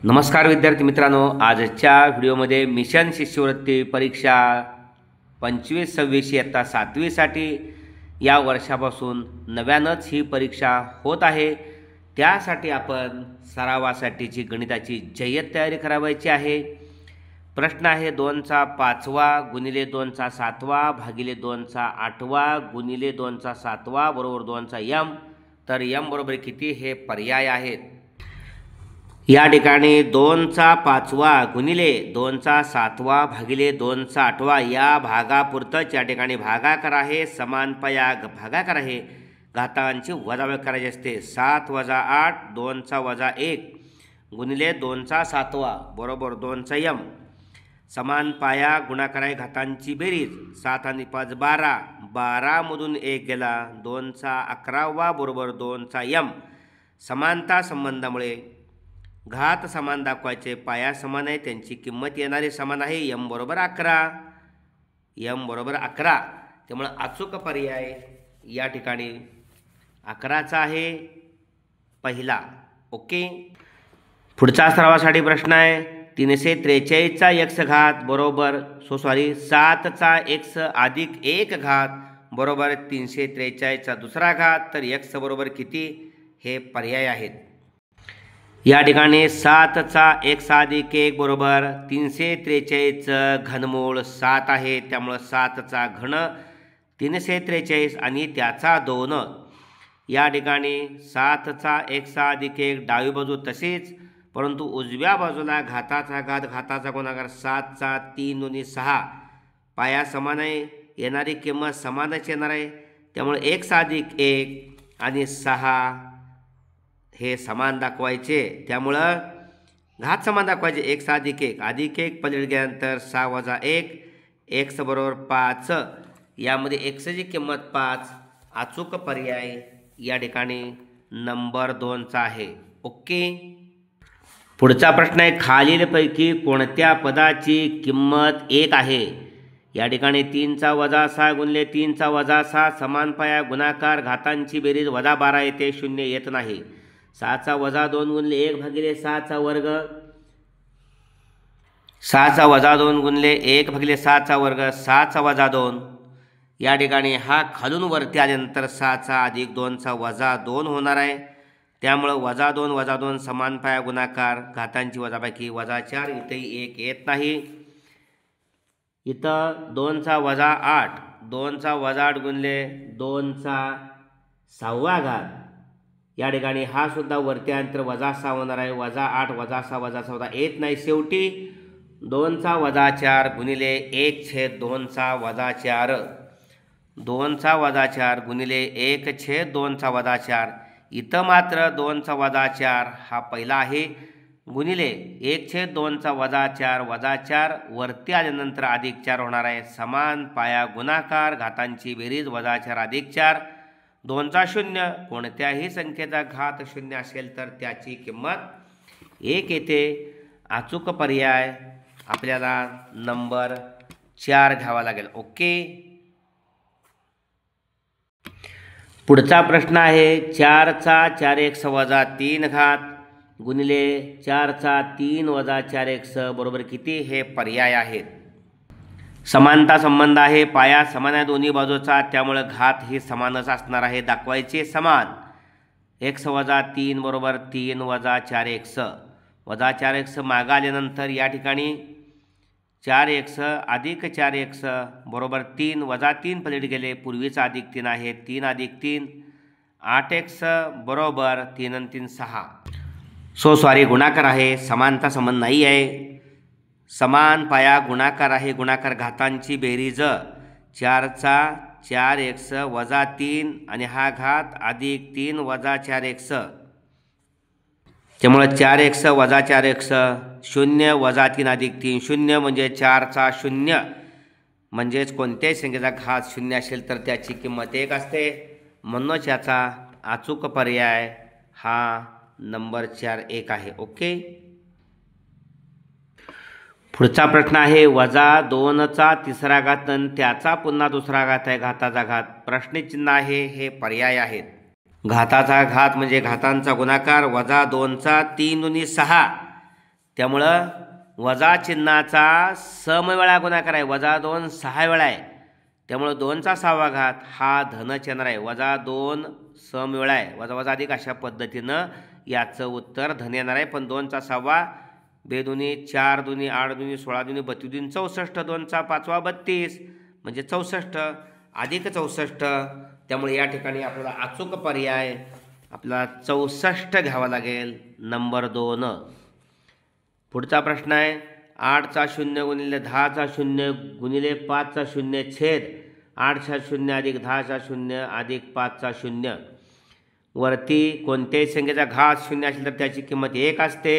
नमस्कार विद्यार्थी मित्रांनो, आजच्या व्हिडिओमध्ये मिशन शिष्यवृत्ती परीक्षा 25-26 इयत्ता 7वीसाठी या वर्षापासून नव्यानंच ही परीक्षा होत आहे। त्यासाठी आपण सरावासाठीची गणिताची जय्यत तयारी करावायची आहे। प्रश्न आहे 2चा 5वा गुणिले 2चा 7वा भागिले 2चा 8वा गुणिले 2चा 7वा बरोबर 2चा m। तर m बरोबर किती हे पर्याय आहेत। या ठिकाणी 2चा 5वा गुणिले 2चा 7वा भागिले 2चा 8वा या भागापुरतंच या ठिकाणी भागाकार आहे। समानपया भागाकार आहे, घातांची वजाबाकी करायची असते। 7 - 8 2चा 1 गुणिले 2चा 7वा बरोबर 2चा m। समान पाया गुणाकार आहे, घातांची बेरीज 7 आणि 5 12, 12 मधून 1 गेला 2चा 11वा बरोबर 2चा m। समानता संबंधामुळे घात समान दाखवायचे, पाया समान आहे, त्यांची किंमत येणारी समान आहे। m बरोबर 11, m बरोबर 11। त्यामुळे अचूक पर्याय या ठिकाणी 11चा आहे पहिला। ओके, पुढचा सरावासाठी प्रश्न आहे 343चा x घात बरोबर 7चा x अधिक 1 घात बरोबर 343चा दुसरा घात। तर x बरोबर किती हे पर्याय आहेत। या ठिकाणी 7चा x अधिक 1 बरोबर 343 घनमूळ 7 आहे। त्यामुळे 7चा घन 343 आणि त्याचा 2। या ठिकाणी 7चा x अधिक 1 डावी बाजू तसेच, परंतु उजव्या बाजूला घाताचा घात घाताचा गुणाकार 7चा 3 आणि 6 पाया समान आहे, येणारी किंमत समानच येणार आहे। त्यामुळे x अधिक 1 आणि 6 हे समान दाखवायचे। त्यामुळं घात समान दाखवायचे, x अधिक 1 पलीकडे गेल्यानंतर 6 - 1 x बरोबर 5। यामध्ये x ची किंमत 5, अचूक पर्याय या ठिकाणी नंबर 2चा आहे। ओके, पुढचा प्रश्न आहे खालीलपैकी कोणत्या पदाची किंमत 1 आहे। या ठिकाणी 3चा 6 गुणिले 3चा 6 समान पाया गुणाकार घातांची बेरीज 12 येते, 0 येत नाही। 6चा 2 गुणिले 1 भागिले 6चा वर्ग, 6चा 2 गुणिले 1 भागिले 6चा वर्ग 6चा 2। या ठिकाणी हा खालून वरती आल्यानंतर 6चा अधिक 2चा 2 होणार आहे। त्यामुळे 2 समान पाया गुणाकार घातांची वजाबाकी 4, इथेही 1 येत नाही। इथं 2चा 8 2चा 8 गुणिले 2चा 6वा घात। या ठिकाणी हा सुद्धा वरती अंतर 6 होणार आहे। 8 6 14 येत नाही। शेवटी 2चा 4 गुणिले 1/2चा 4, 2चा 4 गुणिले 1/2चा 4। इथं मात्र 2चा 4 हा पहिला आहे गुणिले 1/2चा 4 वरती आल्यानंतर अधिक 4 होणार आहे। समान पाया गुणाकार घातांची बेरीज 4 अधिक 4 2चा 0। कोणत्याही संख्येचा घात 0 असेल तर त्याची किंमत 1 येते। अचूक पर्याय आपल्याला नंबर 4 घ्यावा लागेल। ओके, पुढचा प्रश्न आहे 4चा 4x - 3 घात गुणिले 4चा 3 - 4x बरोबर किती हे पर्याय आहेत। समानता संबंध आहे, पाया समान आहे दोन्ही बाजूचा, त्यामुळे घात ही समानच असणार आहे। दाखवायचे समान x - 3 बरोबर 3 - 4x 4x मागे आल्यानंतर या ठिकाणी 4x अधिक 4x बरोबर 3 3 पलीकडे गेले, पूर्वीचा अधिक 3 आहे, 3 अधिक 3 8x बरोबर 3 आणि 3 6। गुणाकार आहे, समानता संबंध नाही आहे। समान पाया गुणाकार आहे, गुणाकार घातांची बेरीज 4चा 4x - 3 आणि हा घात अधिक 3 - 4x। त्यामुळे 4x - 4x 0 - 3 अधिक 3 0 म्हणजे 4चा 0। म्हणजेच कोणत्याही संख्येचा घात 0 असेल तर त्याची किंमत 1 असते। म्हणूनच याचा अचूक पर्याय हा नंबर 4 1 आहे। ओके, पुढचा प्रश्न आहे 2चा तिसरा घात आणि त्याचा पुन्हा दुसरा घात आहे, घाताचा घात प्रश्नचिन्ह आहे, हे पर्याय आहेत। घाताचा घात म्हणजे घातांचा गुणाकार 2चा 3 आणि 6 त्यामुळं वजा चिन्हाचा समवेळा गुणाकार आहे. -2 6 वेळा आहे. त्यामुळं 2चा 6वा घात हा धनच येणार आहे. -2 समवेळा आहे. वजा वजा अधिक अशा पद्धतीनं याचं उत्तर धन येणार आहे. पण 2चा 6वा 2 दुनी 4 दुनी 8 दुनी 16 दुनी 32 दुनी 64. 2चा 5वा 32 म्हणजे 64 अधिक 64. त्यामुळे या ठिकाणी आपल्याला अचूक पर्याय आपल्याला 64 घ्यावा लागेल. नंबर 2. पुढचा प्रश्न आहे 8चा 0 गुणिले 10चा 0 गुणिले 5चा 0 छेद 8चा 0 अधिक 10चा 0 अधिक 5चा 0. वरती कोणत्याही संख्येचा घात 0 असेल तर त्याची किंमत 1 असते.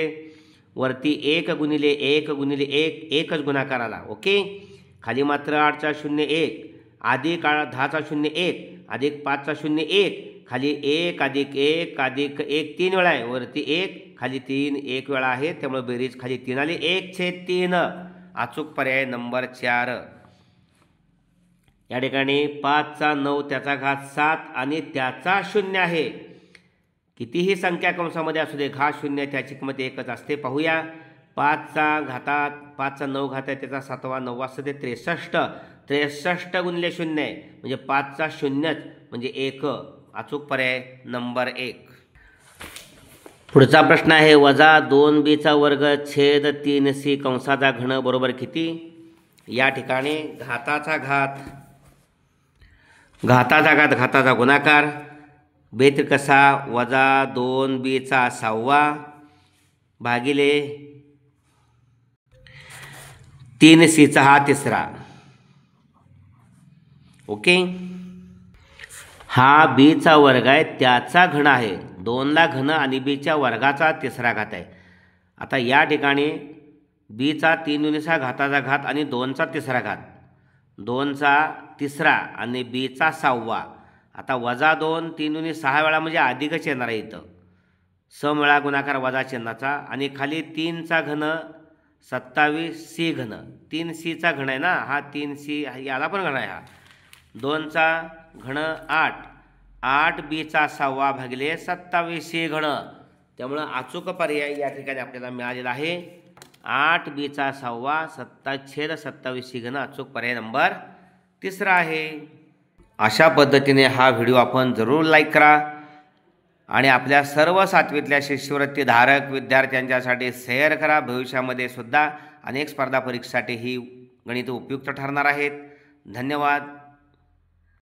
वरती 1 गुणिले 1 गुणिले 1 एकच गुणाकार आला. ओके. खाली मात्र 8चा 0 1 अधिक 10चा 0 1 अधिक 5चा 0 1 खाली 1 अधिक 1 अधिक 1 3 वेळा आहे. वरती 1 खाली 3 1 वेळा आहे. त्यामुळे बेरीज खाली 3 आली. 1/3. अचूक पर्याय नंबर 4. या ठिकाणी 5चा 9 त्याचा घात 7 आणि त्याचा 0 आहे. कितीही संख्या कंसामध्ये असू दे घात 0 त्याची किंमत 1च असते. पाहूया 5चा 9 घात आहे त्याचा 7वा 9 असते 63. 63 गुणिले 0 आहे म्हणजे 5चा 0 म्हणजे 1. अचूक पर्याय नंबर 1. पुढचा प्रश्न आहे -2b वर्ग छेद 3c कंसाचा घन बरोबर किती. या ठिकाणी घाताचा घाताचा गुणाकार बेत कसा -2b6 भागिले 3c हा तिसरा. ओके. हा बीचा वर्ग आहे त्याचा घन आहे. 2ला घन आणि बीच्या वर्गाचा तिसरा घात आहे. आता या ठिकाणी बीचा 3 दुनी 6 घाताचा घात आणि 2चा तिसरा घात 2चा तिसरा आणि बीचा 6वा. आता -2 3 दुनी 6 वेळा म्हणजे अधिकच येणार आहे इथं. समवेळा गुणाकार वजा चिन्हाचा आणि खाली 3चा घन 27c घन 3cचा घन आहे ना हा 3c याला पण घन आहे. हा 2चा घन 8 बीचा 6 भागिले 27c घन. त्यामुळं अचूक पर्याय या ठिकाणी आपल्याला मिळालेला आहे 8 बीचा 6 7/27c घन. अचूक पर्याय नंबर 3 आहे. अशा पद्धतीने हा व्हिडिओ आपण जरूर लाईक करा आणि आपल्या सर्व 7वीतल्या शिष्यवृत्ती धारक विद्यार्थ्यांच्यासाठी शेअर करा. भविष्यामध्ये सुद्धा अनेक स्पर्धा परीक्षेसाठी ही गणित उपयुक्त ठरणार आहेत. धन्यवाद.